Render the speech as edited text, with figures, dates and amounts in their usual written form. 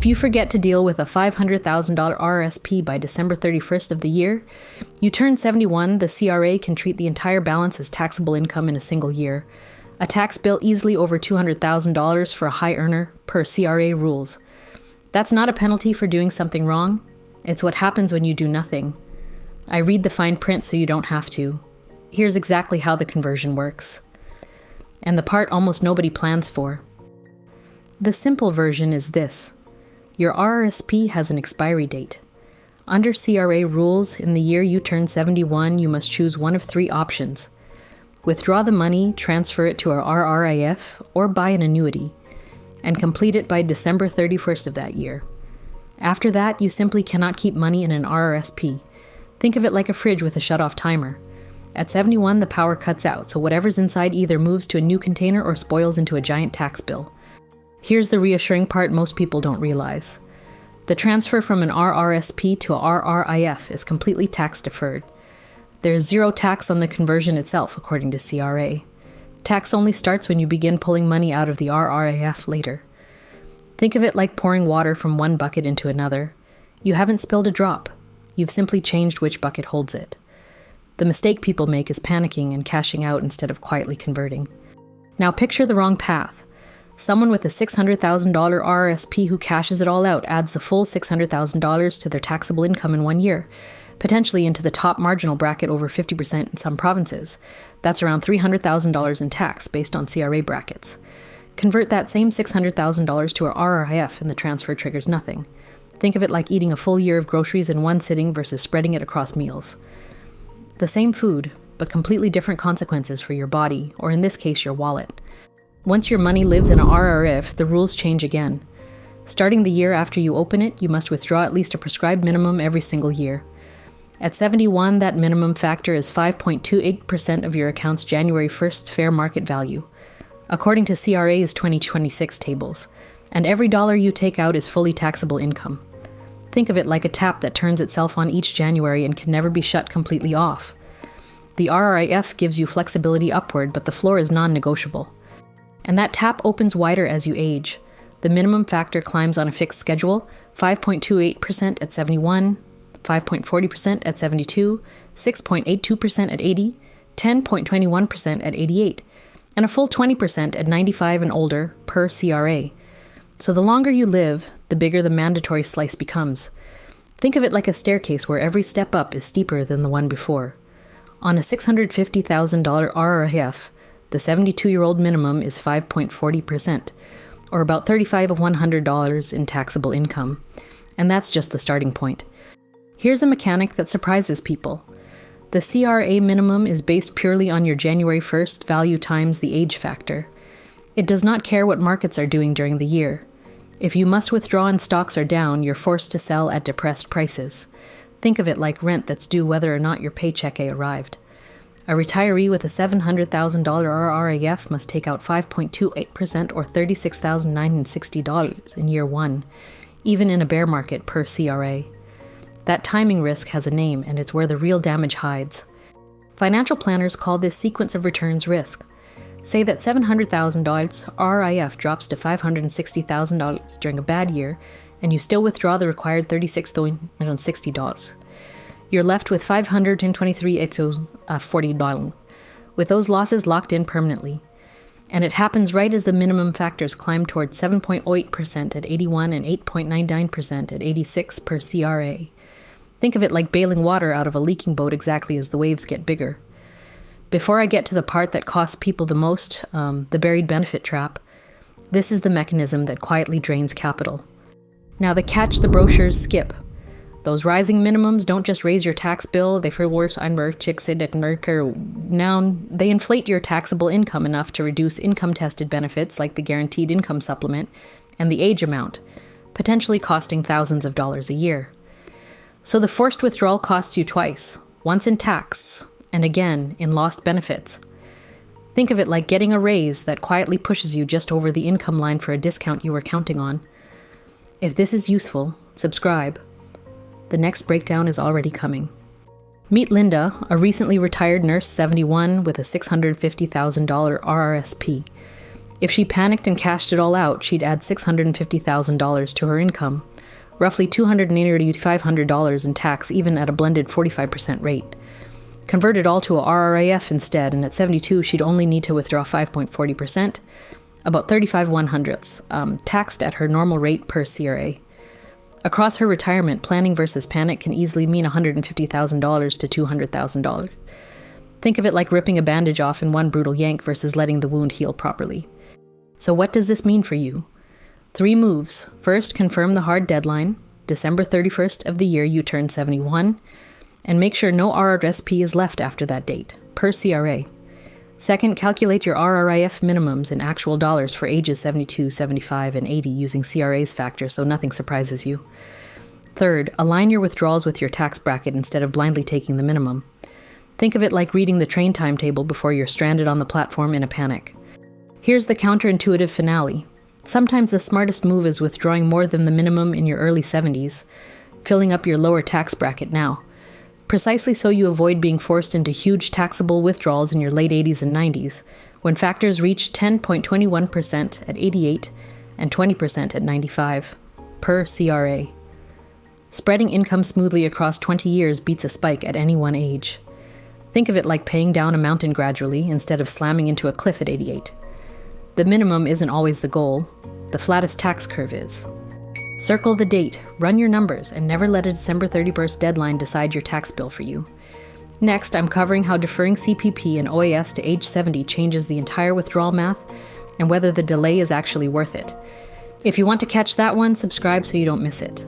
If you forget to deal with a $500,000 RRSP by December 31st of the year, you turn 71, the CRA can treat the entire balance as taxable income in a single year. A tax bill easily over $200,000 for a high earner per CRA rules. That's not a penalty for doing something wrong. It's what happens when you do nothing. I read the fine print so you don't have to. Here's exactly how the conversion works. And the part almost nobody plans for. The simple version is this. Your RRSP has an expiry date. Under CRA rules, in the year you turn 71, you must choose one of three options. Withdraw the money, transfer it to our RRIF, or buy an annuity, and complete it by December 31st of that year. After that, you simply cannot keep money in an RRSP. Think of it like a fridge with a shut-off timer. At 71, the power cuts out, so whatever's inside either moves to a new container or spoils into a giant tax bill. Here's the reassuring part most people don't realize. The transfer from an RRSP to a RRIF is completely tax-deferred. There's zero tax on the conversion itself, according to CRA. Tax only starts when you begin pulling money out of the RRIF later. Think of it like pouring water from one bucket into another. You haven't spilled a drop. You've simply changed which bucket holds it. The mistake people make is panicking and cashing out instead of quietly converting. Now picture the wrong path. Someone with a $600,000 RRSP who cashes it all out adds the full $600,000 to their taxable income in 1 year, potentially into the top marginal bracket over 50% in some provinces. That's around $300,000 in tax based on CRA brackets. Convert that same $600,000 to a RRIF and the transfer triggers nothing. Think of it like eating a full year of groceries in one sitting versus spreading it across meals. The same food, but completely different consequences for your body, or in this case, your wallet. Once your money lives in a RRIF, the rules change again. Starting the year after you open it, you must withdraw at least a prescribed minimum every single year. At 71, that minimum factor is 5.28% of your account's January 1st fair market value, according to CRA's 2026 tables, and every dollar you take out is fully taxable income. Think of it like a tap that turns itself on each January and can never be shut completely off. The RRIF gives you flexibility upward, but the floor is non-negotiable. And that tap opens wider as you age. The minimum factor climbs on a fixed schedule, 5.28% at 71, 5.40% at 72, 6.82% at 80, 10.21% at 88, and a full 20% at 95 and older per CRA. So the longer you live, the bigger the mandatory slice becomes. Think of it like a staircase where every step up is steeper than the one before. On a $650,000 RRIF, the 72-year-old minimum is 5.40%, or about $35 of $100 in taxable income. And that's just the starting point. Here's a mechanic that surprises people. The CRA minimum is based purely on your January 1st value times the age factor. It does not care what markets are doing during the year. If you must withdraw and stocks are down, you're forced to sell at depressed prices. Think of it like rent that's due whether or not your paycheck arrived. A retiree with a $700,000 RRIF must take out 5.28% or $36,960 in year one, even in a bear market per CRA. That timing risk has a name, and it's where the real damage hides. Financial planners call this sequence of returns risk. Say that $700,000 RRIF drops to $560,000 during a bad year, and you still withdraw the required $36,960. You're left with $523,840, with those losses locked in permanently. And it happens right as the minimum factors climb towards 7.08% at 81 and 8.99% at 86 per CRA. Think of it like bailing water out of a leaking boat exactly as the waves get bigger. Before I get to the part that costs people the most, the buried benefit trap, this is the mechanism that quietly drains capital. Now the catch the brochures skip. Those rising minimums don't just raise your tax bill, they now they inflate your taxable income enough to reduce income-tested benefits like the guaranteed income supplement and the age amount, potentially costing thousands of dollars a year. So the forced withdrawal costs you twice, once in tax and again in lost benefits. Think of it like getting a raise that quietly pushes you just over the income line for a discount you were counting on. If this is useful, subscribe. The next breakdown is already coming. Meet Linda, a recently retired nurse, 71, with a $650,000 RRSP. If she panicked and cashed it all out, she'd add $650,000 to her income, roughly $280,500 in tax even at a blended 45% rate. Convert it all to a RRIF instead, and at 72 she'd only need to withdraw 5.40%, about 35/100ths, taxed at her normal rate per CRA. Across her retirement, planning versus panic can easily mean $150,000 to $200,000. Think of it like ripping a bandage off in one brutal yank versus letting the wound heal properly. So what does this mean for you? 3 moves. First, confirm the hard deadline, December 31st of the year you turn 71, and make sure no RRSP is left after that date, per CRA. Second, calculate your RRIF minimums in actual dollars for ages 72, 75, and 80 using CRA's factor so nothing surprises you. Third, align your withdrawals with your tax bracket instead of blindly taking the minimum. Think of it like reading the train timetable before you're stranded on the platform in a panic. Here's the counterintuitive finale. Sometimes the smartest move is withdrawing more than the minimum in your early 70s, filling up your lower tax bracket now, precisely so you avoid being forced into huge taxable withdrawals in your late 80s and 90s, when factors reach 10.21% at 88 and 20% at 95, per CRA. Spreading income smoothly across 20 years beats a spike at any one age. Think of it like paying down a mountain gradually instead of slamming into a cliff at 88. The minimum isn't always the goal. The flattest tax curve is. Circle the date, run your numbers, and never let a December 31st deadline decide your tax bill for you. Next, I'm covering how deferring CPP and OAS to age 70 changes the entire withdrawal math and whether the delay is actually worth it. If you want to catch that one, subscribe so you don't miss it.